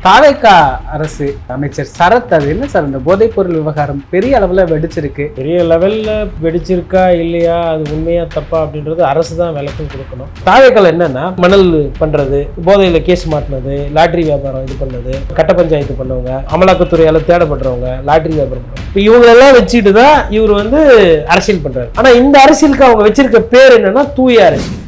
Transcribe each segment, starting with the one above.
தாவேகா அரசு அமைச்சர் சரத், அது என்ன சார் இந்த போதைப் பொருள் விவகாரம் பெரிய அளவில் வெடிச்சிருக்கு? பெரிய லெவலில் வெடிச்சிருக்கா இல்லையா, அது உண்மையா தப்பா அப்படின்றது அரசு தான் விளக்கம் கொடுக்கணும். தாவேக்கால என்னன்னா, மணல் பண்றது, போதையில் கேஸ் மாட்டினது, லாட்ரி வியாபாரம் இது பண்ணது, கட்ட பஞ்சாயத்து பண்ணவங்க, அமலாக்கத்துறையால் தேடப்படுறவங்க, லாட்ரி வியாபாரம் பண்ணுவாங்க. இப்போ இவங்களெல்லாம் வச்சுட்டு தான் இவர் அரசியல் பண்றாரு. ஆனால் இந்த அரசியலுக்கு அவங்க வச்சிருக்க பேர் என்னன்னா தூய அரசியல்.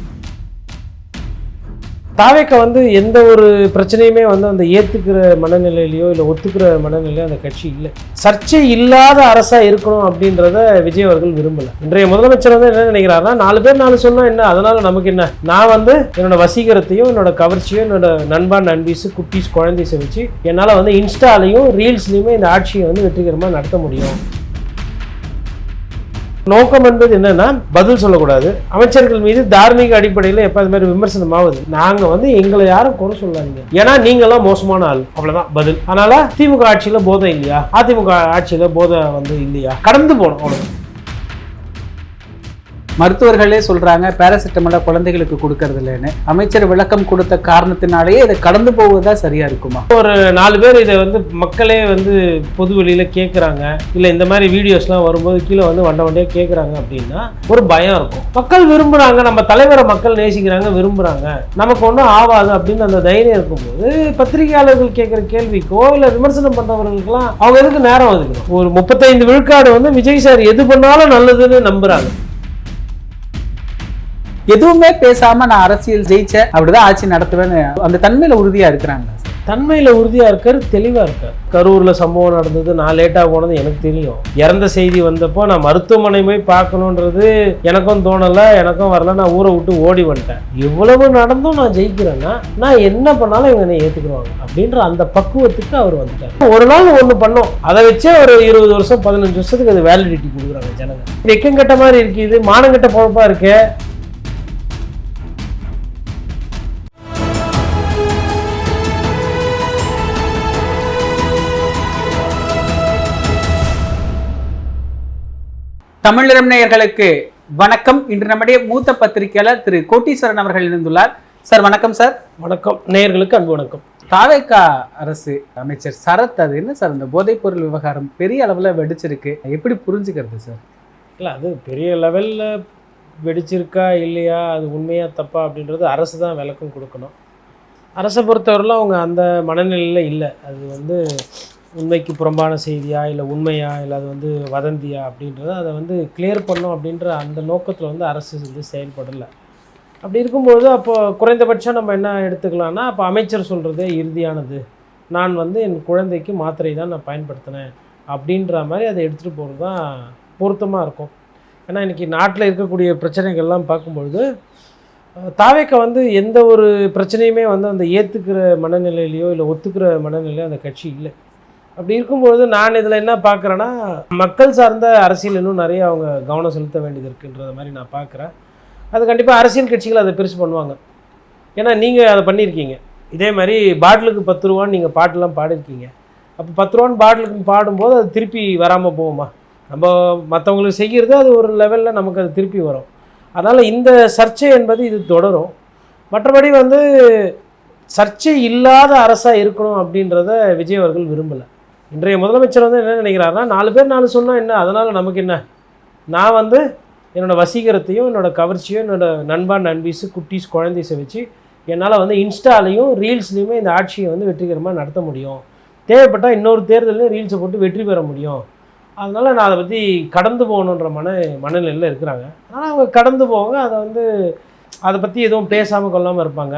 தாவேக்கா எந்த ஒரு பிரச்சனையுமே அந்த ஏற்றுக்கிற மனநிலையிலையோ இல்லை ஒத்துக்கிற மனநிலையோ அந்த கட்சி இல்லை. சர்ச்சை இல்லாத அரசா இருக்கணும் அப்படின்றத விஜய் அவர்கள் விரும்பலை. இன்றைய முதலமைச்சர் என்ன நினைக்கிறாருன்னா, 4 பேர் 4 சொன்னா என்ன, அதனால நமக்கு என்ன, நான் என்னோட வசீகரத்தையும் என்னோட கவர்ச்சியும் என்னோட நண்பா நண்பீஸ் குட்டீஸ் குழந்தைஸை வச்சு என்னால் இன்ஸ்டாலையும் ரீல்ஸ்லையுமே இந்த ஆட்சியை வெற்றிகரமாக நடத்த முடியும். நோக்கம் என்பது என்னன்னா, பதில் சொல்லக்கூடாது, அமைச்சர்கள் மீது தார்மீக அடிப்படையில் எப்ப அது மாதிரி விமர்சனம் ஆகுது, நாங்க எங்களை யாரும் குறை சொல்லாதீங்க, ஏன்னா நீங்களாம் மோசமான ஆள், அவ்வளவுதான் பதில். அதனால திமுக ஆட்சியில போதை இல்லையா, அதிமுக ஆட்சியில போதை இல்லையா, கடந்து போனோம் அவ்வளவு. மருத்துவர்களே சொல்றாங்க பேராசிட்டமால குழந்தைகளுக்கு கொடுக்கறது இல்லைன்னு. அமைச்சர் விளக்கம் கொடுத்த காரணத்தினாலேயே இதை கடந்து போவதா சரியா இருக்குமா? ஒரு 4 பேர் இதை மக்களே பொது வெளியில கேட்கறாங்க, இல்ல இந்த மாதிரி வீடியோஸ்லாம் வரும்போது கீழே வண்டையா கேட்கறாங்க அப்படின்னா ஒரு பயம் இருக்கும். மக்கள் விரும்புறாங்க, நம்ம தலைவரை மக்கள் நேசிக்கிறாங்க, விரும்புறாங்க, நமக்கு ஒன்றும் ஆகாது அப்படின்னு அந்த தைரியம் இருக்கும்போது பத்திரிகையாளர்கள் கேட்கிற கேள்விக்கோ இல்ல விமர்சனம் பண்றவர்களுக்கெல்லாம் அவங்க எதுக்கு நேரம் ஒதுக்கணும்? ஒரு 35 விழுக்காடு விஜய் சார் எது பண்ணாலும் நல்லதுன்னு நம்புறாங்க. எதுவுமே பேசாம நான் அரசியல் ஜெயிச்சேன், அப்படிதான் ஆட்சி நடத்துவேன்னு அந்த தன்மையில உறுதியா இருக்கிறாங்க. தன்மையில உறுதியா இருக்காரு, தெளிவா இருக்காரு. கரூர்ல சம்பவம் நடந்தது, நான் லேட்டா போனது எனக்கு தெரியும். இறந்த செய்தி வந்தப்போ நான் மருத்துவமனை போய் பார்க்கணுன்றது எனக்கும் தோணல, எனக்கும் வரல, நான் ஊரை விட்டு ஓடி வந்துட்டேன். இவ்வளவு நடந்தும் நான் ஜெயிக்கிறேன்னா நான் என்ன பண்ணாலும் இவங்க என்னை ஏத்துக்குவாங்க அப்படின்ற அந்த பக்குவத்துக்கு அவர் வந்துட்டார். ஒரு நாள் ஒண்ணு பண்ணோம், அதை வச்சே ஒரு 20 வருஷம் 15 வருஷத்துக்கு அது வேலிடிட்டி கொடுக்குறாங்க ஜனங்க. வெக்கங்கட்ட மாதிரி இருக்கு, இது மானங்கட்ட பொழப்பா இருக்கு. தமிழரம் நேயர்களுக்கு வணக்கம். இன்று நம்முடைய மூத்த பத்திரிகையாளர் திரு கோட்டீஸ்வரன் அவர்கள் இருந்துள்ளார். சார் வணக்கம். சார் வணக்கம். நேயர்களுக்கு அன்பு வணக்கம். தாவேகா அரசு அமைச்சர் சரத், அது என்ன சார் இந்த போதைப் பொருள் விவகாரம் பெரிய அளவில் வெடிச்சிருக்கு, எப்படி புரிஞ்சுக்கிறது சார்? இல்லை, அது பெரிய லெவலில் வெடிச்சிருக்கா இல்லையா, அது உண்மையா தப்பா அப்படின்றது அரசு தான் விளக்கம் கொடுக்கணும். அரசை பொறுத்தவரையிலும் அவங்க அந்த மனநிலையில் இல்லை. அது உண்மைக்கு புறம்பான செய்தியா இல்லை உண்மையா இல்லை அது வதந்தியா அப்படின்றத அதை கிளியர் பண்ணோம் அப்படின்ற அந்த நோக்கத்தில் அரசு செயல்படலை. அப்படி இருக்கும்போது அப்போ குறைந்தபட்சம் நம்ம என்ன எடுத்துக்கலாம்னா, அப்போ அமைச்சர் சொல்கிறதே இறுதியானது, நான் என் குழந்தைக்கு மாத்திரை தான் நான் பயன்படுத்தினேன் அப்படின்ற மாதிரி அதை எடுத்துகிட்டு போகிறது தான் பொருத்தமாக இருக்கும். ஏன்னா இன்றைக்கி நாட்டில் இருக்கக்கூடிய பிரச்சனைகள்லாம் பார்க்கும்பொழுது தாவேக்கா எந்த ஒரு பிரச்சனையுமே அந்த ஏற்றுக்கிற மனநிலையிலையோ இல்லை ஒத்துக்கிற மனநிலையோ அந்த கட்சி இல்லை. அப்படி இருக்கும்பொழுது நான் இதில் என்ன பார்க்குறேன்னா, மக்கள் சார்ந்த அரசியல் இன்னும் நிறைய அவங்க கவனம் செலுத்த வேண்டியது இருக்குன்றத மாதிரி நான் பார்க்குறேன். அது கண்டிப்பாக அரசியல் கட்சிகள் அதை பெருசு பண்ணுவாங்க. ஏன்னா நீங்கள் அதை பண்ணியிருக்கீங்க. இதே மாதிரி பாட்டிலுக்கு 10 ரூபான்னு நீங்கள் பாட்டெலாம் பாடிருக்கீங்க. அப்போ 10 ரூபான்னு பாட்டிலுக்கு பாடும்போது அது திருப்பி வராமல் போகுமா? நம்ம மற்றவங்களுக்கு செய்கிறது அது ஒரு லெவலில் நமக்கு அது திருப்பி வரும். அதனால் இந்த சர்ச்சை என்பது இது தொடரும். மற்றபடி சர்ச்சை இல்லாத அரசாக இருக்கணும் அப்படின்றத விஜய் அவர்கள் விரும்பலை. இன்றைய முதலமைச்சர் என்ன நினைக்கிறாருன்னா, 4 பேர் 4 சொன்னால் என்ன, அதனால் நமக்கு என்ன, நான் என்னோட வசீகரத்தையும் என்னோட கவர்ச்சியும் என்னோட நண்பா நண்பீஸ் குட்டீஸ் குழந்தைஸை வச்சு என்னால் இன்ஸ்டாலையும் ரீல்ஸ்லையுமே இந்த ஆட்சியை வெற்றிகரமாக நடத்த முடியும், தேவைப்பட்டால் இன்னொரு தேர்தலையும் ரீல்ஸை போட்டு வெற்றி பெற முடியும், அதனால் நான் அதை பற்றி கடந்து போகணுன்ற மனநிலையில் இருக்கிறாங்க. ஆனால் அவங்க கடந்து போவாங்க, அதை பற்றி எதுவும் பேசாமல் கொள்ளாமல் இருப்பாங்க.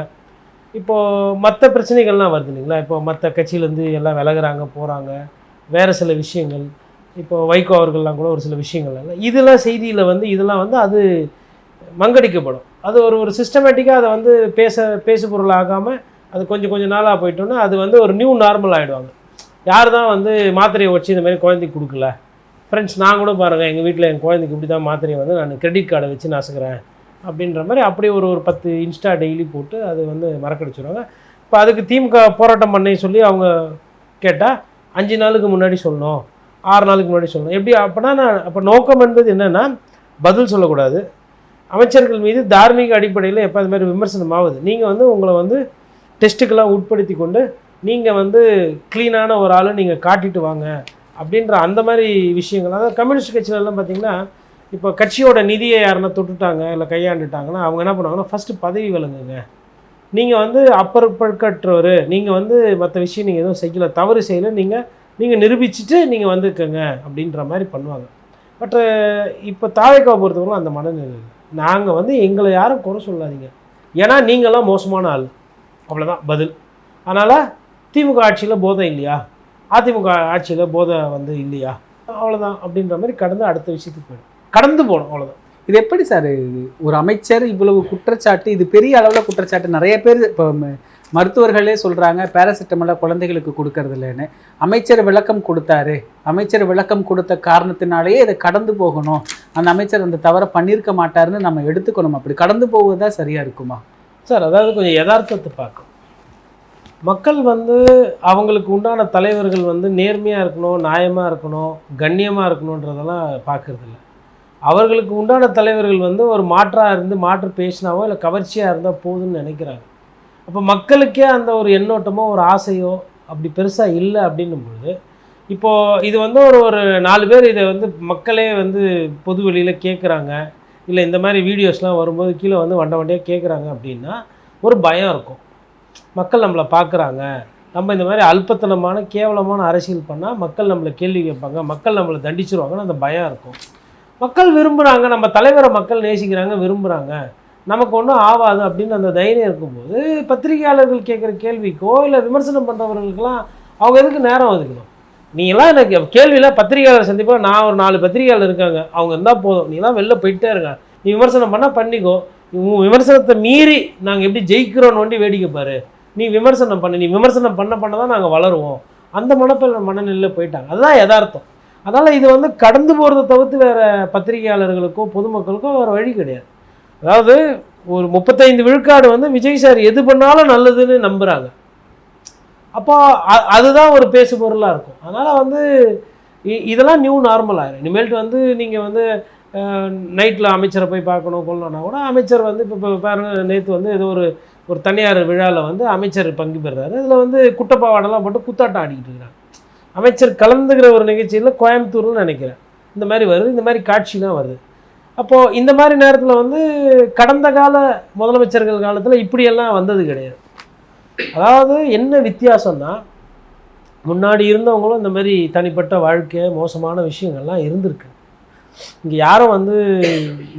இப்போது மற்ற பிரச்சனைகள்லாம் வருது இல்லைங்களா, இப்போ மற்ற கட்சியிலேருந்து எல்லாம் விலகுறாங்க போகிறாங்க, வேறு சில விஷயங்கள், இப்போது வைகோ அவர்கள்லாம் கூட ஒரு சில விஷயங்கள் இதெல்லாம் செய்தியில் இதெல்லாம் அது மங்கடிக்கப்படும். அது ஒரு சிஸ்டமேட்டிக்காக அதை பேசு பொருள் ஆகாமல் அது கொஞ்சம் நாளாக போயிட்டோன்னா அது ஒரு நியூ நார்மல் ஆகிடுவாங்க. யார் தான் மாத்திரையை வச்சு இந்த மாதிரி குழந்தைக்கு கொடுக்கல, ஃப்ரெண்ட்ஸ் நான் கூட பாருங்கள் எங்கள் வீட்டில் என் குழந்தைக்கு இப்படி தான் மாத்திரையை நான் கிரெடிட் கார்டை வச்சு நசுக்கிறேன் அப்படின்ற மாதிரி அப்படி ஒரு 10 இன்ஸ்டா டெய்லி போட்டு அது மறக்கடிச்சிடுவாங்க. இப்போ அதுக்கு திமுக போராட்டம் பண்ணி சொல்லி அவங்க கேட்டால் 5 நாளுக்கு முன்னாடி சொல்லணும், 6 நாளுக்கு முன்னாடி சொல்லணும். எப்படி அப்படின்னா அப்போ நோக்கம் என்பது என்னென்னா, பதில் சொல்லக்கூடாது, அமைச்சர்கள் மீது தார்மீக அடிப்படையில் எப்போ அது மாதிரி விமர்சனம் ஆகுது, நீங்கள் உங்களை டெஸ்ட்டுக்கெல்லாம் உட்படுத்தி கொண்டு நீங்கள் வந்து க்ளீனான ஒரு ஆள் நீங்கள் காட்டிட்டு வாங்க அப்படின்ற அந்த மாதிரி விஷயங்கள். அதாவது கம்யூனிஸ்ட் கட்சியிலலாம் பார்த்திங்கன்னா இப்போ கட்சியோட நிதியை யாருன்னா தொட்டுட்டாங்க இல்லை கையாண்டுட்டாங்கன்னா அவங்க என்ன பண்ணுவாங்கன்னா ஃபஸ்ட்டு பதவி விலங்குங்க, நீங்கள் வந்து அப்பற்பற்கற்றவர், நீங்கள் வந்து மற்ற விஷயம் நீங்கள் எதுவும் செய்யலை, தவறு செய்யலை, நீங்கள் நிரூபிச்சுட்டு நீங்கள் வந்துக்கங்க அப்படின்ற மாதிரி பண்ணுவாங்க. பட் இப்போ தாவேக்காவை பொறுத்தவரைக்கும் அந்த மனநிலை இல்லை. நாங்கள் வந்து எங்களை யாரும் குறை சொல்லாதீங்க, ஏன்னா நீங்களாம் மோசமான ஆள், அவ்வளோதான் பதில். அதனால் திமுக ஆட்சியில் போதை இல்லையா, அதிமுக ஆட்சியில் போதை வந்து இல்லையா, அவ்வளோதான் அப்படின்ற மாதிரி கடந்து அடுத்த விஷயத்துக்கு போயிடும், கடந்து போகணும், அவ்வளோதான். இது எப்படி சார் ஒரு அமைச்சர் இவ்வளவு குற்றச்சாட்டு, இது பெரிய அளவில் குற்றச்சாட்டு, நிறைய பேர் இப்போ மருத்துவர்களே சொல்கிறாங்க பேராசிட்டமலை குழந்தைகளுக்கு கொடுக்கறது இல்லைன்னு. அமைச்சர் விளக்கம் கொடுத்தாரு, அமைச்சர் விளக்கம் கொடுத்த காரணத்தினாலேயே இதை கடந்து போகணும், அந்த அமைச்சர் அந்த தவறை பண்ணியிருக்க மாட்டாருன்னு நம்ம எடுத்துக்கணும், அப்படி கடந்து போவதா சரியாக இருக்குமா சார்? அதாவது கொஞ்சம் யதார்த்தத்தை பார்க்கணும். மக்கள் வந்து அவங்களுக்கு உண்டான தலைவர்கள் வந்து நேர்மையாக இருக்கணும், நியாயமாக இருக்கணும், கண்ணியமாக இருக்கணுன்றதெல்லாம் பார்க்குறதில்ல. அவர்களுக்கு உண்டான தலைவர்கள் வந்து ஒரு மாற்றாக இருந்து மாற்று பேசினாவோ இல்லை கவர்ச்சியாக இருந்தால் போதும்னு நினைக்கிறாங்க. அப்போ மக்களுக்கே அந்த ஒரு எண்ணோட்டமோ ஒரு ஆசையோ அப்படி பெருசாக இல்லை அப்படின்னும்பொழுது, இப்போது இது வந்து ஒரு 4 பேர் இதை வந்து மக்களே வந்து பொது வெளியில் கேட்குறாங்க, இல்லை இந்த மாதிரி வீடியோஸ்லாம் வரும்போது கீழே வந்து வண்டியாக கேட்குறாங்க அப்படின்னா ஒரு பயம் இருக்கும். மக்கள் நம்மளை பார்க்குறாங்க, நம்ம இந்த மாதிரி அல்பத்தனமான கேவலமான அரசியல் பண்ணால் மக்கள் நம்மளை கேள்வி கேட்பாங்க, மக்கள் நம்மளை தண்டிச்சிருவாங்கன்னு அந்த பயம் இருக்கும். மக்கள் விரும்புகிறாங்க, நம்ம தலைவரை மக்கள் நேசிக்கிறாங்க, விரும்புகிறாங்க, நமக்கு ஒன்றும் ஆகாது அப்படின்னு அந்த தைரியம் இருக்கும்போது பத்திரிகையாளர்கள் கேட்குற கேள்விக்கோ இல்லை விமர்சனம் பண்ணுறவர்களுக்கெல்லாம் அவங்க எதுக்கு நேரம் ஒதுக்கணும்? நீங்களாம் எனக்கு கேள்வியில் பத்திரிகையாளர் சந்திப்பாக நான் ஒரு 4 பத்திரிகையாளர் இருக்காங்க, அவங்க இருந்தால் போதும், நீங்களாம் வெளில போயிட்டே இருங்க, நீ விமர்சனம் பண்ணால் பண்ணிக்கோ, விமர்சனத்தை மீறி நாங்கள் எப்படி ஜெயிக்கிறோன்னு ஒண்டி வேடிக்கை பாரு, நீ விமர்சனம் பண்ணு, நீ விமர்சனம் பண்ண தான் நாங்கள் வளருவோம், அந்த மனநிலையில் போயிட்டாங்க. அதுதான் யதார்த்தம். அதனால் இது வந்து கடந்து போகிறத தவிர்த்து வேறு பத்திரிகையாளர்களுக்கோ பொதுமக்களுக்கோ வேறு வழி கிடையாது. அதாவது ஒரு 35 விழுக்காடு வந்து விஜய் சார் எது பண்ணாலும் நல்லதுன்னு நம்புகிறாங்க. அப்போ அதுதான் ஒரு பேசு பொருளாக இருக்கும். அதனால் வந்து இதெல்லாம் நியூ நார்மல் ஆகிடும். இனிமேல்ட்டு வந்து நீங்கள் வந்து நைட்டில் அமைச்சரை போய் பார்க்கணும் கொள்ளணும்னா கூட அமைச்சர் வந்து இப்போ பாருங்க, நேற்று வந்து ஏதோ ஒரு தனியார் விழாவில் வந்து அமைச்சர் பங்கு பெறுறாரு, அதில் வந்து குட்டப்பாவாடெல்லாம் போட்டு குத்தாட்டம் ஆடிக்கிட்டு இருக்கிறாங்க. அமைச்சர் கலந்துக்கிற ஒரு நிகழ்ச்சியில் கோயம்புத்தூர்னு நினைக்கிறேன் இந்த மாதிரி வருது, இந்த மாதிரி காட்சிலாம் வருது. அப்போது இந்த மாதிரி நேரத்தில் வந்து கடந்த கால முதலமைச்சர்கள் காலத்தில் இப்படியெல்லாம் வந்தது கிடையாது. அதாவது என்ன வித்தியாசம்னா, முன்னாடி இருந்தவங்களும் இந்த மாதிரி தனிப்பட்ட வாழ்க்கை மோசமான விஷயங்கள்லாம் இருந்திருக்கு. இங்கே யாரும் வந்து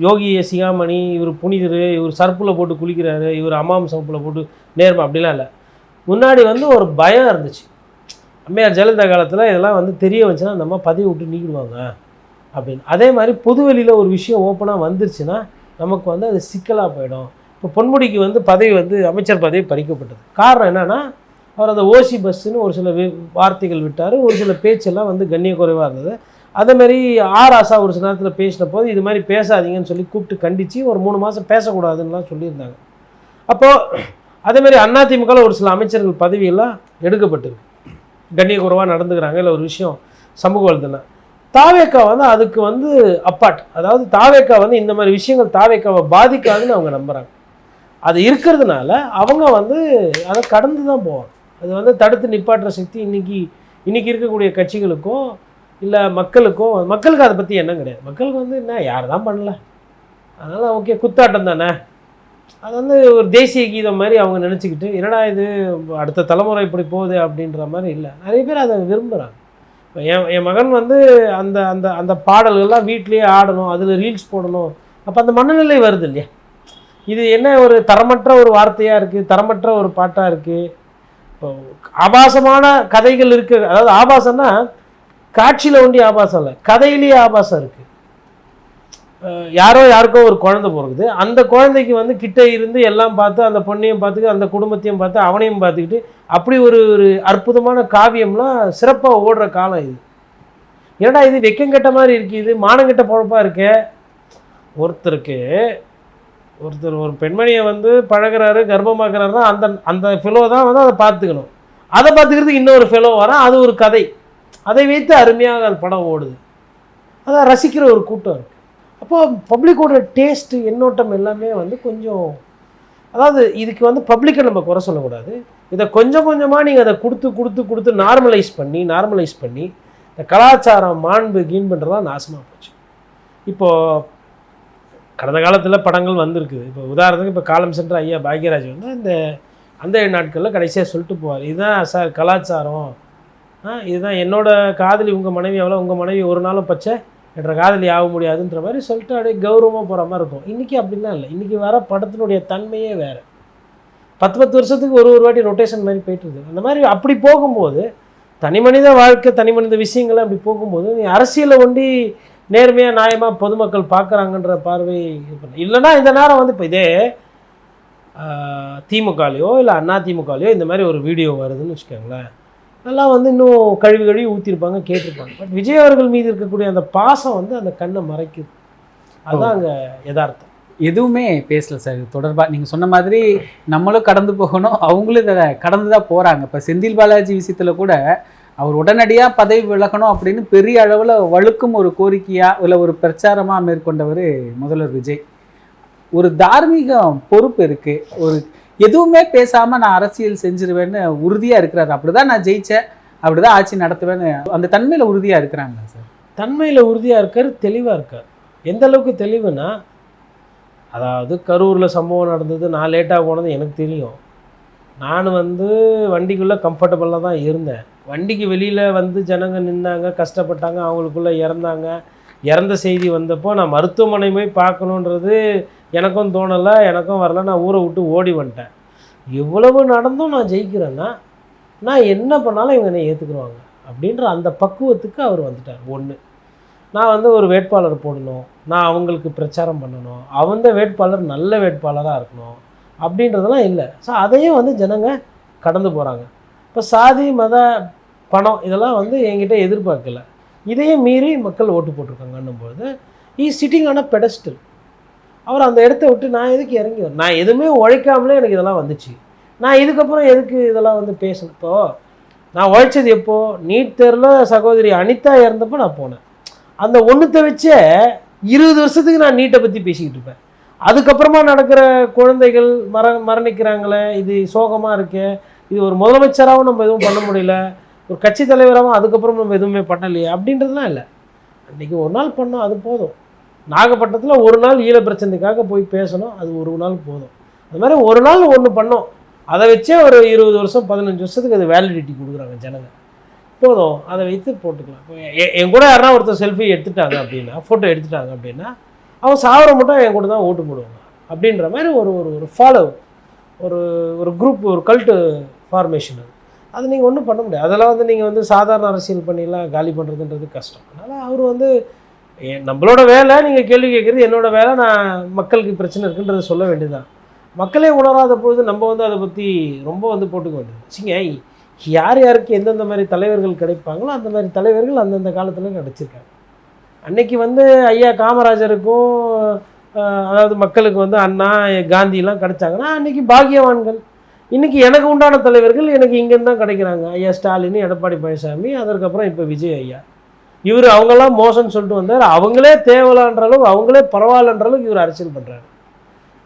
யோகி சிகாமணி இவர் புனிதர், இவர் சர்ப்பில் போட்டு குளிக்கிறாரு, இவர் அம்மாம் சர்ப்பில் போட்டு நேர்மை அப்படிலாம் இல்லை. முன்னாடி வந்து ஒரு பயம் இருந்துச்சு. அம்மையார் ஜெயலலிதா காலத்தில் இதெல்லாம் வந்து தெரிய வந்துச்சுன்னா நம்ம பதவி விட்டு நீக்கிடுவாங்க அப்படின்னு. அதே மாதிரி பொதுவெளியில் ஒரு விஷயம் ஓப்பனாக வந்துருச்சுன்னா நமக்கு வந்து அது சிக்கலாக போயிடும். இப்போ பொன்முடிக்கு வந்து பதவி வந்து அமைச்சர் பதவி பறிக்கப்பட்டது. காரணம் என்னென்னா, அவர் அந்த ஓசி பஸ்ஸுன்னு ஒரு சில வார்த்தைகள் விட்டார், ஒரு சில பேச்செல்லாம் வந்து கண்ணிய குறைவாக இருந்தது. அதேமாதிரி ஆசா ஒரு சில நேரத்தில் பேசின போது இது மாதிரி பேசாதீங்கன்னு சொல்லி கூப்பிட்டு கண்டித்து ஒரு 3 மாதம் பேசக்கூடாதுன்னெலாம் சொல்லியிருந்தாங்க. அப்போது அதேமாதிரி அதிமுகவில் ஒரு சில அமைச்சர்கள் பதவியெல்லாம் எடுக்கப்பட்டிருக்கு, கண்ணிய குறைவாக நடந்துக்கிறாங்க, இல்லை ஒரு விஷயம் சமூக வளர்த்துனா. தாவேக்கா வந்து அதுக்கு வந்து அப்பாட், அதாவது தாவேக்கா வந்து இந்த மாதிரி விஷயங்கள் தாவேக்காவை பாதிக்காதுன்னு அவங்க நம்புகிறாங்க. அது இருக்கிறதுனால அவங்க வந்து அதை கடந்து தான் போவாங்க. அது வந்து தடுத்து நிப்பாட்டுற சக்தி இன்றைக்கி இருக்கக்கூடிய கட்சிகளுக்கோ இல்லை மக்களுக்கு அதை பற்றி என்ன கிடையாது. மக்களுக்கு வந்து என்ன யார் தான் பண்ணல, அதனால் ஓகே குத்தாட்டம் தானே, அது வந்து ஒரு தேசிய கீதம் மாதிரி அவங்க நினச்சிக்கிட்டு என்னடா இது அடுத்த தலைமுறை இப்படி போகுது அப்படின்ற மாதிரி இல்லை. நிறைய பேர் அதை விரும்புகிறாங்க. இப்போ என் மகன் வந்து அந்த அந்த அந்த பாடல்கள்லாம் வீட்லேயே ஆடணும், அதில் ரீல்ஸ் போடணும், அப்போ அந்த மனநிலை வருது இல்லையா. இது என்ன ஒரு தரமற்ற ஒரு வார்த்தையாக இருக்குது, தரமற்ற ஒரு பாட்டாக இருக்குது. இப்போ ஆபாசமான கதைகள் இருக்குது. அதாவது ஆபாசம்னா காட்சியில் ஒண்டி ஆபாசம் இல்லை, கதையிலேயே ஆபாசம் இருக்குது. யாருக்கோ ஒரு குழந்தை பிறகுது, அந்த குழந்தைக்கு வந்து கிட்ட இருந்து எல்லாம் பார்த்து அந்த பொண்ணையும் பார்த்துக்கிட்டு அந்த குடும்பத்தையும் பார்த்து அவனையும் பார்த்துக்கிட்டு அப்படி ஒரு அற்புதமான காவியம்லாம் சிறப்பாக ஓடுற காலம் இது. ஏன்னா இது வெக்கங்கெட்ட மாதிரி இருக்குது, இது மானங்கெட்ட பொழப்பாக இருக்கே. ஒருத்தர் ஒரு பெண்மணியை வந்து பழகிறாரு, கர்ப்பமாக்குறாருன்னா அந்த ஃபெலோ தான் வந்து அதை பார்த்துக்கணும். அதை பார்த்துக்கிறதுக்கு இன்னொரு ஃபெலோ வரான், அது ஒரு கதை, அதை வைத்து அருமையாக அந்த படம் ஓடுது, அதை ரசிக்கிற ஒரு கூட்டம் இருக்குது. அப்போ பப்ளிக்கோட டேஸ்ட்டு எண்ணோட்டம் எல்லாமே வந்து கொஞ்சம், அதாவது இதுக்கு வந்து பப்ளிக்கை நம்ம குறை சொல்லக்கூடாது, இதை கொஞ்சம் கொஞ்சமாக நீங்கள் அதை கொடுத்து நார்மலைஸ் பண்ணி இந்த கலாச்சாரம் மாண்பு கீன் பண்ணுறதா நாசமாக போச்சு. இப்போது கடந்த காலத்தில் படங்கள் வந்திருக்குது. இப்போ உதாரணத்துக்கு இப்போ காலம் சென்ற ஐயா பாக்யராஜ் வந்து அந்த நாட்களில் கடைசியாக சொல்லிட்டு போவார், இதுதான் சார் கலாச்சாரம், இதுதான் என்னோட காதலி உங்கள் மனைவி எவ்வளோ, உங்கள் மனைவி ஒரு நாளும் பச்சை என்ற காதலி ஆக முடியாதுன்ற மாதிரி சொல்லிட்டு அப்படியே கௌரவமாக போகிற மாதிரி இருக்கும். இன்றைக்கி அப்படிலாம் இல்லை. இன்றைக்கி வர படத்தினுடைய தன்மையே வேறு. 10 வருஷத்துக்கு ஒரு வாட்டி ரொட்டேஷன் மாதிரி போயிட்டுருது. அந்த மாதிரி அப்படி போகும்போது தனி மனித வாழ்க்கை, தனி மனித விஷயங்களை அப்படி போகும்போது நீ அரசியலை ஒண்டி நேர்மையாக நியாயமாக பொதுமக்கள் பார்க்குறாங்கன்ற பார்வை இல்லைன்னா இந்த நேரம் வந்து இப்போ இதே திமுகலையோ இல்லை அதிமுகலையோ இந்த மாதிரி ஒரு வீடியோ வருதுன்னு வச்சுக்கோங்களேன், அதெல்லாம் வந்து இன்னும் கழுவி ஊற்றிருப்பாங்க, கேட்டிருப்பாங்க. பட் விஜய் அவர்கள் மீது இருக்கக்கூடிய அந்த பாசம் வந்து அந்த கண்ணை மறைக்குது. அதுதான் அங்கே யதார்த்தம். எதுவுமே பேசல சார் இது தொடர்பாக. நீங்கள் சொன்ன மாதிரி நம்மளும் கடந்து போகணும், அவங்களும் இதை கடந்து தான் போகிறாங்க. இப்போ செந்தில் பாலாஜி விஷயத்தில் கூட அவர் உடனடியாக பதவி விலகணும் அப்படின்னு பெரிய அளவில் வழுக்கும் ஒரு கோரிக்கையாக இல்லை ஒரு பிரச்சாரமாக மேற்கொண்டவர் முதல்வர் விஜய். ஒரு தார்மீக பொறுப்பு இருக்குது. ஒரு எதுவுமே பேசாமல் நான் அரசியல் செஞ்சிருவேன்னு உறுதியாக இருக்கிறாரு. அப்படி தான் நான் ஜெயித்தேன், அப்படி தான் ஆட்சி நடத்துவேன்னு அந்த தன்மையில் உறுதியாக இருக்கிறாங்களா சார்? தன்மையில் உறுதியாக இருக்கார், தெளிவாக இருக்கார். எந்த அளவுக்கு தெளிவுனா, அதாவது கரூரில் சம்பவம் நடந்தது, நான் லேட்டாக போனது எனக்கு தெரியும். நான் வந்து வண்டிக்குள்ளே கம்ஃபர்டபுளாக தான் இருந்தேன். வண்டிக்கு வெளியில் வந்து ஜனங்க நின்னாங்க, கஷ்டப்பட்டாங்க, அவங்களுக்குள்ளே இறந்த செய்தி வந்தப்போ நான் மருத்துவமனை போய் பார்க்கணுன்றது எனக்கும் தோணலை, எனக்கும் வரல. நான் ஊரை விட்டு ஓடி வந்துட்டேன். இவ்வளவு நடந்தும் நான் ஜெயிக்கிறேன்னா நான் என்ன பண்ணாலும் இவங்க என்னை ஏற்றுக்குருவாங்க அப்படின்ற அந்த பக்குவத்துக்கு அவர் வந்துட்டார். ஒன்று, நான் வந்து ஒரு வேட்பாளர் போடணும், நான் அவங்களுக்கு பிரச்சாரம் பண்ணணும், அவங்க வேட்பாளர் நல்ல வேட்பாளராக இருக்கணும் அப்படின்றதெல்லாம் இல்லை. ஸோ அதையும் வந்து ஜனங்க கடந்து போகிறாங்க. இப்போ சாதி மத பணம் இதெல்லாம் வந்து என்கிட்ட எதிர்பார்க்கல, இதையும் மீறி மக்கள் ஓட்டு போட்டிருக்காங்கன்னும்போது சிட்டிங் ஆன பெடஸ்டல். அவர் அந்த இடத்த விட்டு நான் எதுக்கு இறங்கி வரேன், நான் எதுவுமே உழைக்காமலே எனக்கு இதெல்லாம் வந்துச்சு, நான் இதுக்கப்புறம் எதுக்கு இதெல்லாம் வந்து பேசணும். இப்போது நான் உழைச்சது எப்போது, நீட் தேர்வில் சகோதரி அனிதா இறந்தப்போ நான் போனேன். அந்த ஒன்றுத்தை வச்சே 20 வருஷத்துக்கு நான் நீட்டை பற்றி பேசிக்கிட்டு இருப்பேன். அதுக்கப்புறமா நடக்கிற குழந்தைகள் மரணிக்கிறாங்களே, இது சோகமாக இருக்கே, இது ஒரு முதலமைச்சராகவும் நம்ம எதுவும் பண்ண முடியல, ஒரு கட்சி தலைவராகவும் அதுக்கப்புறம் நம்ம எதுவுமே பண்ணலையே அப்படின்றதுலாம் இல்லை. அன்றைக்கி ஒரு நாள் பண்ணோம், அது போதும். நாகப்பட்டினத்தில் ஒரு நாள் ஈழ பிரச்சனைக்காக போய் பேசணும், அது ஒரு நாள் போதும். அது மாதிரி ஒரு நாள் ஒன்று பண்ணோம், அதை வச்சே ஒரு 20 வருஷம் 15 வருஷத்துக்கு அது வேலிடிட்டி கொடுக்குறாங்க ஜனங்க. போதும், அதை வைத்து போட்டுக்கலாம். இப்போ என் கூட யாருன்னா ஒருத்தர் செல்ஃபி எடுத்துட்டாங்க அப்படின்னா, ஃபோட்டோ எடுத்துட்டாங்க அப்படின்னா, அவன் சாவர மட்டும் என் கூட தான் ஓட்டு போடுவாங்க அப்படின்ற மாதிரி ஒரு ஒரு ஃபாலோ, ஒரு குரூப், ஒரு கல்ட்டு ஃபார்மேஷன். அது நீங்கள் ஒன்றும் பண்ண முடியாது. அதெல்லாம் வந்து நீங்கள் வந்து சாதாரண அரசியல் பண்ணிலாம் காலி பண்ணுறதுன்றது கஷ்டம். அதனால் அவர் வந்து நம்மளோட வேலை, நீங்கள் கேள்வி கேட்குறது என்னோடய வேலை, நான் மக்களுக்கு பிரச்சனை இருக்குன்றதை சொல்ல வேண்டியதுதான். மக்களே உணராத பொழுது நம்ம வந்து அதை பற்றி ரொம்ப வந்து போட்டுக்க வேண்டியது. வச்சுங்க, யார் யாருக்கு எந்தெந்த மாதிரி தலைவர்கள் கிடைப்பாங்களோ அந்த மாதிரி தலைவர்கள் அந்தந்த காலத்தில் கிடச்சிருக்காங்க. அன்னைக்கு வந்து ஐயா காமராஜருக்கும் அதாவது மக்களுக்கு வந்து அண்ணா காந்தியெலாம் கிடைச்சாங்கன்னா அன்றைக்கி பாக்கியவான்கள். இன்றைக்கி எனக்கு உண்டான தலைவர்கள் எனக்கு இங்கேருந்து தான் கிடைக்கிறாங்க. ஐயா ஸ்டாலின், எடப்பாடி பழனிசாமி, அதற்கப்புறம் இப்போ விஜய் ஐயா. இவர் அவங்கெல்லாம் மோசம்னு சொல்லிட்டு வந்தார், அவங்களே தேவலான்ற அளவுக்கு, அவங்களே பரவாயில்லன்ற அளவுக்கு இவர் அரசியல் பண்ணுறாரு.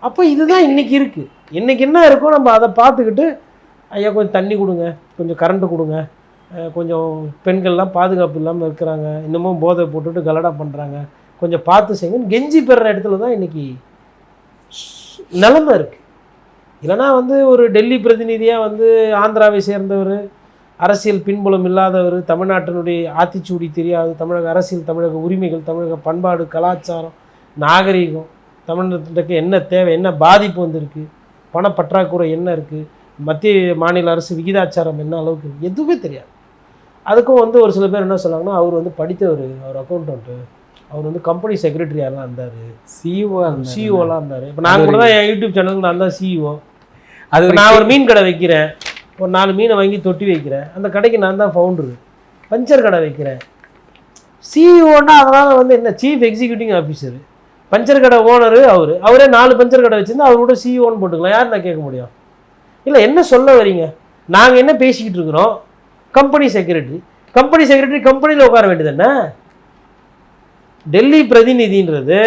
அப்போ இதுதான் இன்றைக்கி இருக்குது. இன்றைக்கி என்ன இருக்கோ நம்ம அதை பார்த்துக்கிட்டு, ஐயா கொஞ்சம் தண்ணி கொடுங்க, கொஞ்சம் கரண்ட்டு கொடுங்க, கொஞ்சம் பெண்கள்லாம் பாதுகாப்பு இல்லாமல் இருக்கிறாங்க, இன்னமும் போதை போட்டுட்டு கலடா பண்ணுறாங்க, கொஞ்சம் பார்த்து செய்யுங்கன்னு கெஞ்சி பெறுற இடத்துல தான் இன்றைக்கி நிலைமை இருக்குது. இல்லைனா வந்து ஒரு டெல்லி பிரதிநிதியாக வந்து ஆந்திராவை சேர்ந்தவர், அரசியல் பின்புலம் இல்லாதவர், தமிழ்நாட்டினுடைய ஆத்திச்சூடி தெரியாது, தமிழக அரசியல், தமிழக உரிமைகள், தமிழக பண்பாடு, கலாச்சாரம், நாகரீகம், தமிழ்நாட்டுக்கு என்ன தேவை, என்ன பாதிப்பு வந்திருக்கு, பணப்பற்றாக்குறை என்ன இருக்குது, மத்திய மாநில அரசு விகிதாச்சாரம் என்ன அளவுக்கு இருக்குது, எதுவுமே தெரியாது. அதுக்கும் வந்து ஒரு சில பேர் என்ன சொன்னாங்கன்னா, அவர் வந்து படித்தவர், அவர் அக்கௌண்டன்ட்டு, அவர் வந்து கம்பெனி செக்ரட்டரியாலாம் இருந்தார், சிஇஓலாம் இருந்தார். இப்போ நான் கூட தான் என் யூடியூப் சேனலுக்கு நான் தான் சிஇஓ. அது நான் ஒரு மீன் கடை வைக்கிறேன், ஒரு 4 மீனை வாங்கி தொட்டி வைக்கிறேன், அந்த கடைக்கு நான் தான் ஃபவுண்டரு. பஞ்சர் கடை வைக்கிறேன், சிஇஓன்னா அதனால் வந்து என்ன, சீஃப் எக்ஸிக்யூட்டிவ் ஆஃபீஸரு. பஞ்சர் கடை ஓனரு அவரே 4 பஞ்சர் கடை வச்சுருந்து அவர் கூட சிஇஓன்னு போட்டுக்கலாம். யார் நான் கேட்க முடியும்? இல்லை, என்ன சொல்ல வரீங்க? நாங்கள் என்ன பேசிக்கிட்டு இருக்கிறோம்? கம்பெனி செக்ரட்டரி கம்பெனியில் உட்கார வேண்டியது என்ன? டெல்லி பிரதிநிதின்றது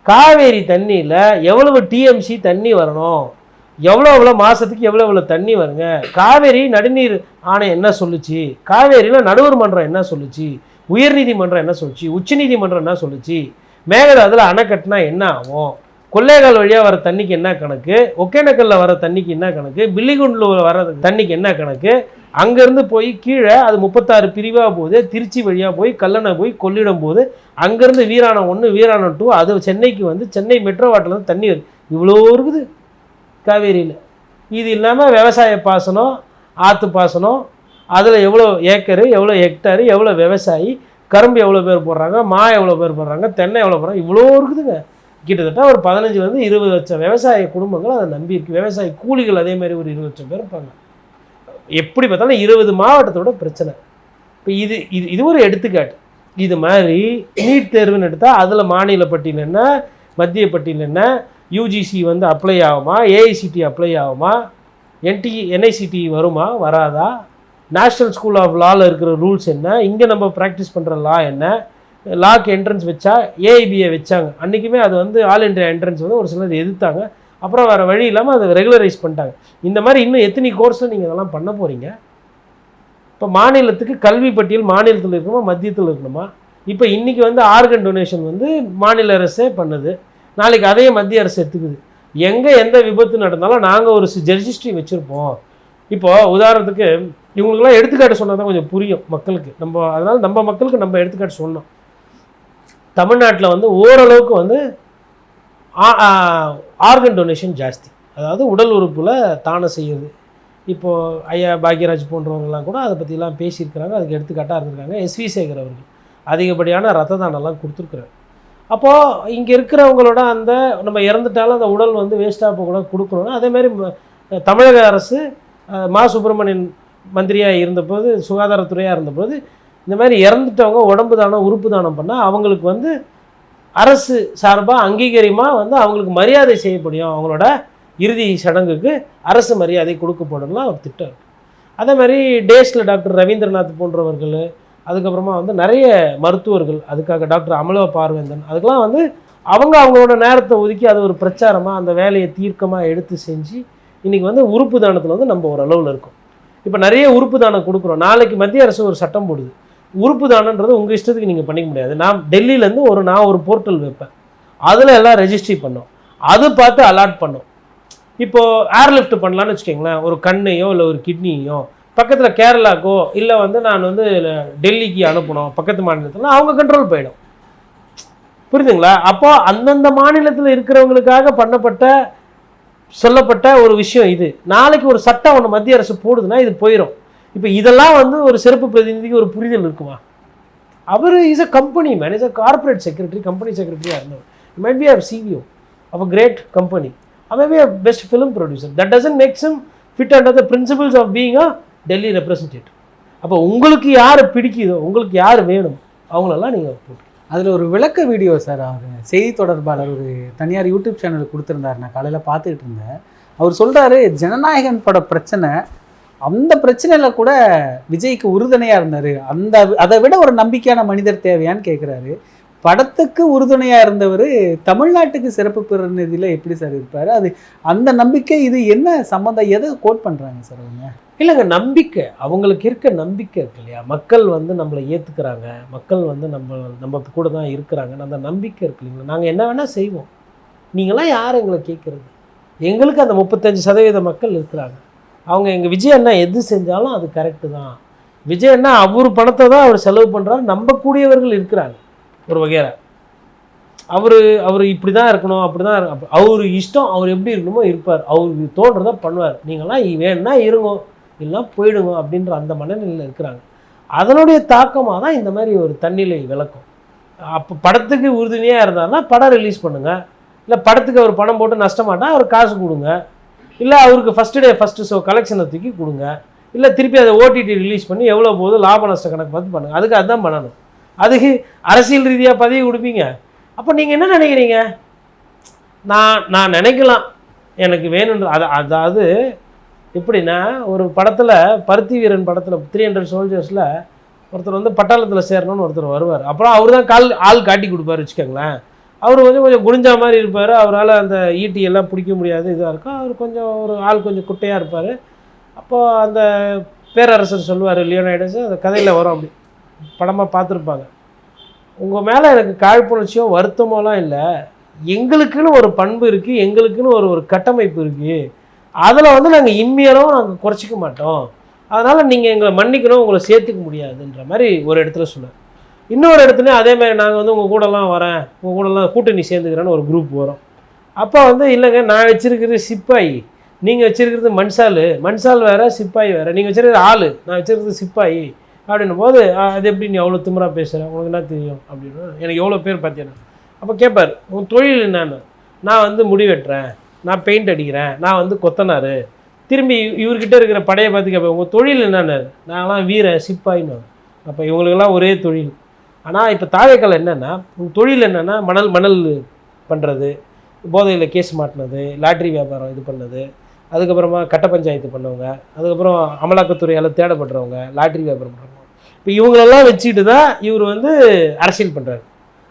காவேரி தண்ணியில் எவ்வளவு டிஎம்சி தண்ணி வரணும், எவ்வளோ மாதத்துக்கு எவ்வளோ தண்ணி வருங்க. காவேரி நடுநீர் ஆணையம் என்ன சொல்லுச்சு, காவேரியில் நடுவர் மன்றம் என்ன சொல்லுச்சு, உயர்நீதிமன்றம் என்ன சொல்லுச்சு, உச்சநீதிமன்றம் என்ன சொல்லுச்சு, மேகதாதுல அணை கட்டினா என்ன ஆகும், கொள்ளைகால் வழியாக வர தண்ணிக்கு என்ன கணக்கு, ஒகேனக்கல்லில் வர தண்ணிக்கு என்ன கணக்கு, பில்லிகுண்டில் வர தண்ணிக்கு என்ன கணக்கு, அங்கேருந்து போய் கீழே அது 36 பிரிவாக போகுது, திருச்சி வழியாக போய் கல்லணை போய் கொள்ளிடம் போகுது, அங்கேருந்து வீராணம் 1 வீராணம் 2 அது சென்னைக்கு வந்து சென்னை மெட்ரோ வாட்டர்லேருந்து தண்ணி வருது. இவ்வளோ இருக்குது காவேரியில். இது இல்லாமல் விவசாய பாசனம், ஆற்று பாசனம், அதில் எவ்வளோ ஏக்கரு, எவ்வளோ ஹெக்டாரு, எவ்வளோ விவசாயி, கரும்பு எவ்வளோ பேர் போடுறாங்க, மா எவ்வளோ பேர் போடுறாங்க, தென்னை எவ்வளோ போடுறாங்க, இவ்வளோ இருக்குதுங்க. கிட்டத்தட்ட ஒரு 15 20 லட்சம் விவசாய குடும்பங்கள் அதை நம்பி இருக்கு. விவசாய கூலிகள் அதேமாதிரி ஒரு 20 லட்சம் பேர் இருப்பாங்க. எப்படி பார்த்தாலும் 20 மாவட்டத்தோட பிரச்சனை. இப்போ இது ஒரு எடுத்துக்காட்டு. இது மாதிரி நீட் தேர்வுன்னு எடுத்தால் அதில் மாநில பட்டியல் என்ன, மத்திய பட்டியல் என்ன, யூஜிசி வந்து அப்ளை ஆகுமா, ஏஐசிடி அப்ளை ஆகுமா, என்ஐசிடி வருமா வராதா, நேஷ்னல் ஸ்கூல் ஆஃப் லாவில் இருக்கிற ரூல்ஸ் என்ன, இங்கே நம்ம ப்ராக்டிஸ் பண்ணுற லா என்ன, லாக்கு என்ட்ரன்ஸ் வச்சா ஏஐபியை வச்சாங்க. அன்றைக்குமே அது வந்து ஆல் இண்டியா என்ட்ரன்ஸ் வந்து ஒரு சிலர் எதிர்த்தாங்க. அப்புறம் வேறு வழி இல்லாமல் அதை ரெகுலரைஸ் பண்ணிட்டாங்க. இந்த மாதிரி இன்னும் எத்தனை கோர்ஸில் நீங்கள் இதெல்லாம் பண்ண போகிறீங்க? இப்போ மாநிலத்துக்கு கல்வி பட்டியல் மாநிலத்தில் இருக்கணுமா மத்தியத்தில் இருக்கணுமா? இப்போ இன்றைக்கி வந்து ஆர்கன் டொனேஷன் வந்து மாநில அரசே பண்ணுது, நாளைக்கு அதையே மத்திய அரசு எடுத்துக்குது. எங்கே எந்த விபத்து நடந்தாலும் நாங்கள் ஒரு ரெஜிஸ்ட்ரி வச்சுருப்போம். இப்போது உதாரணத்துக்கு இவங்களுக்குலாம் எடுத்துக்காட்டு சொன்னால் தான் கொஞ்சம் புரியும் மக்களுக்கு. அதனால் நம்ம மக்களுக்கு நம்ம எடுத்துக்காட்டு சொன்னோம். தமிழ்நாட்டில் வந்து ஓரளவுக்கு வந்து ஆர்கன் டொனேஷன் ஜாஸ்தி, அதாவது உடல் உறுப்பில் தானம் செய்யுது. இப்போது ஐயா பாக்யராஜ் போன்றவங்கலாம் கூட அதை பற்றிலாம் பேசியிருக்கிறாங்க, அதுக்கு எடுத்துக்காட்டாக இருந்திருக்காங்க. எஸ்வி சேகர் அவர்கள் அதிகப்படியான ரத்த தானம்லாம் கொடுத்துருக்குறாரு. அப்போது இங்கே இருக்கிறவங்களோட அந்த நம்ம இறந்துட்டாலும் அந்த உடல் வந்து வேஸ்ட்டாக போக கொடுக்கணும். அதேமாதிரி தமிழக அரசு மா சுப்பிரமணியன் மந்திரியாக இருந்தபோது, சுகாதாரத்துறையாக இருந்தபோது, இந்த மாதிரி இறந்துட்டவங்க உடம்பு தானம் உறுப்பு தானம் பண்ணால் அவங்களுக்கு வந்து அரசு சார்பாக அங்கீகாரமாக வந்து அவங்களுக்கு மரியாதை செய்யப்படும், அவங்களோட இறுதி சடங்குக்கு அரசு மரியாதை கொடுக்கப்படலாம் ஒரு திட்டம் இருக்குது. அதே மாதிரி டேஸில் டாக்டர் ரவீந்திரநாத் போன்றவர்கள், அதுக்கப்புறமா வந்து நிறைய மருத்துவர்கள், அதுக்காக டாக்டர் அமலா பார்வேந்தன், அதுக்கெலாம் வந்து அவங்களோட நேரத்தை ஒதுக்கி அது ஒரு பிரச்சாரமாக அந்த வேலையை தீர்க்கமாக எடுத்து செஞ்சு இன்றைக்கி வந்து உறுப்பு தானத்தில் வந்து நம்ம ஒரு அளவில் இருக்கோம். இப்போ நிறைய உறுப்பு தானம் கொடுக்குறோம். நாளைக்கு மத்திய அரசு ஒரு சட்டம் போடுது, உறுப்பு தானன்றது உங்கள் இஷ்டத்துக்கு நீங்கள் பண்ணிக்க முடியாது. நான் டெல்லியிலேருந்து நான் ஒரு போர்ட்டல் வைப்பேன், அதில் எல்லாம் ரெஜிஸ்ட்ரி பண்ணோம், அது பார்த்து அலாட் பண்ணோம். இப்போது ஏர்லிஃப்ட் பண்ணலான்னு வச்சுக்கோங்களேன், ஒரு கண்ணையோ இல்லை ஒரு கிட்னியோ பக்கத்தில் கேரளாக்கோ இல்லை வந்து நான் வந்து டெல்லிக்கு அனுப்பணும் பக்கத்து மாநிலத்தில், அவங்க கண்ட்ரோல் போயிடும். புரியுதுங்களா? அப்போ அந்தந்த மாநிலத்தில் இருக்கிறவங்களுக்காக சொல்லப்பட்ட ஒரு விஷயம் இது. நாளைக்கு ஒரு சட்டம் ஒன்று மத்திய அரசு போடுதுன்னா இது போயிடும். இப்போ இதெல்லாம் வந்து ஒரு சிறப்பு பிரதிநிதிக்கு ஒரு புரிதல் இருக்குமா? அவர் is a company man, is a corporate secretary, company செக்ரட்டரியாக இருந்தவர். Maybe or CEO of a great company, maybe a best film producer. That doesn't makes him fit under the principles of being a Delhi representative. அப்போ உங்களுக்கு யார் பிடிக்குதோ, உங்களுக்கு யார் வேணும், அவங்களெல்லாம் நீங்கள் போட்டு. அதில் ஒரு விளக்க வீடியோ சார், அவர் செய்தி தொடர்பாளர் ஒரு தனியார் யூடியூப் சேனலுக்கு கொடுத்துருந்தார், நான் காலையில் பார்த்துக்கிட்டு இருந்தேன். அவர் சொல்கிறாரு, ஜனநாயகன் பட பிரச்சனை, அந்த பிரச்சனையில் கூட விஜய்க்கு உறுதுணையாக இருந்தார், அதை விட ஒரு நம்பிக்கையான மனிதர் தேவையான்னு கேட்குறாரு. படத்துக்கு உறுதுணையாக இருந்தவர் தமிழ்நாட்டுக்கு சிறப்பு பிரதிநிதியில் எப்படி சார் இருப்பார்? அது அந்த நம்பிக்கை, இது என்ன சம்மந்தம், எதை கோட் பண்ணுறாங்க சார் அவங்க? இல்லைங்க, நம்பிக்கை, அவங்களுக்கு இருக்க நம்பிக்கை இருக்கு இல்லையா? மக்கள் வந்து நம்மளை ஏற்றுக்கிறாங்க, மக்கள் வந்து நம்ம கூட தான் இருக்கிறாங்க, அந்த நம்பிக்கை இருக்கு இல்லைங்களா? நாங்கள் என்ன வேணால் செய்வோம், நீங்களாம் யார் எங்களை கேட்குறது? எங்களுக்கு அந்த 35% மக்கள் இருக்கிறாங்க. அவங்க எங்கள் விஜய் அண்ணா எது செஞ்சாலும் அது கரெக்டு தான். விஜய் அண்ணா அவர் பணத்தை தான் அவர் செலவு பண்ணுறாரு, நம்பக்கூடியவர்கள் இருக்கிறாங்க ஒரு வகையில். அவர் இப்படி தான் இருக்கணும், அப்படி தான் அவர் இஷ்டம், அவர் எப்படி இருக்கணுமோ இருப்பார், அவருக்கு தோன்றதை பண்ணுவார். நீங்களாம் வேணும்னா இருங்கோ, இல்லைனா போயிடுங்க அப்படின்ற அந்த மனநிலையில் இருக்கிறாங்க. அதனுடைய தாக்கமாக தான் இந்த மாதிரி ஒரு தன்னிலை விளக்கம். அப்போ படத்துக்கு உறுதுணையாக இருந்தாருன்னா படம் ரிலீஸ் பண்ணுங்கள், இல்லை படத்துக்கு அவர் பணம் போட்டு நஷ்டமாட்டால் அவர் காசு கொடுங்க, இல்லை அவருக்கு ஃபஸ்ட்டு ஷோ கலெக்ஷனை தூக்கி கொடுங்க, இல்லை திருப்பி அதை ஓடிடி ரிலீஸ் பண்ணி எவ்வளோ போது லாப நஷ்ட கணக்கு பார்த்து பண்ணுங்கள். அதுக்கு அதுதான் பண்ணணும். அதுக்கு அரசியல் ரீதியாக பதவி கொடுப்பீங்க. அப்போ நீங்கள் என்ன நினைக்கிறீங்க? நான் நினைக்கலாம் எனக்கு வேணுன்ற அதாவது எப்படின்னா, ஒரு படத்தில் பருத்தி வீரன் படத்தில் 300 சோல்ஜர்ஸில் ஒருத்தர் வந்து பட்டாளத்தில் சேரணும்னு ஒருத்தர் வருவார். அப்புறம் அவர் தான் ஆள் காட்டி கொடுப்பாரு வச்சுக்கோங்களேன். அவர் கொஞ்சம் குனிஞ்சா மாதிரி இருப்பார். அவரால் அந்த ஈட்டி எல்லாம் பிடிக்க முடியாது, இதாக இருக்கும். அவர் கொஞ்சம் ஒரு ஆள் கொஞ்சம் குட்டையாக இருப்பார். அப்போது அந்த பேரரசர் சொல்லுவார், லியோனைடஸ், அந்த கதையில் வரும், அப்படி படமாக பார்த்துருப்பாங்க. உங்கள் மேலே எனக்கு காழ்ப்புணர்ச்சியோ வருத்தமோலாம் இல்லை, எங்களுக்குன்னு ஒரு பண்பு இருக்குது, எங்களுக்குன்னு ஒரு கட்டமைப்பு இருக்குது, அதில் வந்து நாங்கள் இம்மியலும் நாங்கள் குறைச்சிக்க மாட்டோம், அதனால் நீங்கள் எங்களை மன்னிக்கணும், உங்களை சேர்த்துக்க முடியாதுன்ற மாதிரி ஒரு இடத்துல சொன்னார். இன்னொரு இடத்துலையும் அதேமாதிரி நாங்கள் வந்து உங்கள் கூடலாம் வரேன், உங்கள் கூடலாம் கூட்டணி சேர்ந்துக்கிறேன்னு ஒரு குரூப் வரும். அப்போ வந்து இல்லைங்க, நான் வச்சுருக்கிறது சிப்பாயி, நீங்கள் வச்சுருக்கிறது மண்சால் வேறு, சிப்பாய் வேறு, நீங்கள் வச்சுருக்கிறது ஆள், நான் வச்சுருக்கிறது சிப்பாயி அப்படின்னும் போது, அது எப்படி நீ அவ்வளோ திமிராக பேசுகிற, உனக்கு என்ன தெரியும் அப்படின்னு எனக்கு எவ்வளோ பேர் பார்த்தீங்கன்னா. அப்போ கேட்பார், உன் தொழில் என்னன்னு. நான் வந்து முடி வெட்டுறேன், நான் பெயிண்ட் அடிக்கிறேன், நான் வந்து கொத்தனார். திரும்பி இவர்கிட்ட இருக்கிற படையை பார்த்து கேட்பேன், உங்கள் தொழில் என்னென்னு. நாங்களாம் வீரன், சிப்பாயின்னு. அப்போ இவங்களுக்கெல்லாம் ஒரே தொழில். ஆனால் இப்போ தாவேக்கால் என்னென்னா, உங்கள் தொழில் என்னென்னா மணல் பண்ணுறது, போதையில் கேஸ் மாட்டினது, லாட்ரி வியாபாரம் இது பண்ணது, அதுக்கப்புறமா கட்ட பஞ்சாயத்து பண்ணவங்க, அதுக்கப்புறம் அமலாக்கத்துறையால் தேடப்படுறவங்க, லாட்ரி வியாபாரம் பண்ணுறவங்க. இப்போ இவங்களெல்லாம் வச்சுக்கிட்டு தான் இவர் வந்து அரசியல் பண்ணுறாரு.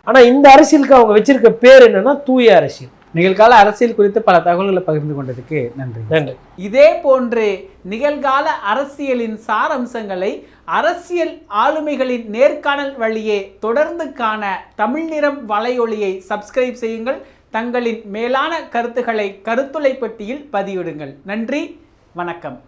ஆனால் இந்த அரசியலுக்கு அவங்க வச்சிருக்க பேர் என்னென்னா தூய அரசியல். நிகழ்கால அரசியல் குறித்து பல தகவல்களை பகிர்ந்து கொண்டதுக்கு நன்றி. இதே போன்று நிகழ்கால அரசியலின் சாரம்சங்களை அரசியல் ஆளுமைகளின் நேர்காணல் வழியே தொடர்ந்து காண தமிழ் நிறம் வலையொலியை சப்ஸ்கிரைப் செய்யுங்கள். தங்களின் மேலான கருத்துக்களை கருத்துளை பெட்டியில் பதிவிடுங்கள். நன்றி, வணக்கம்.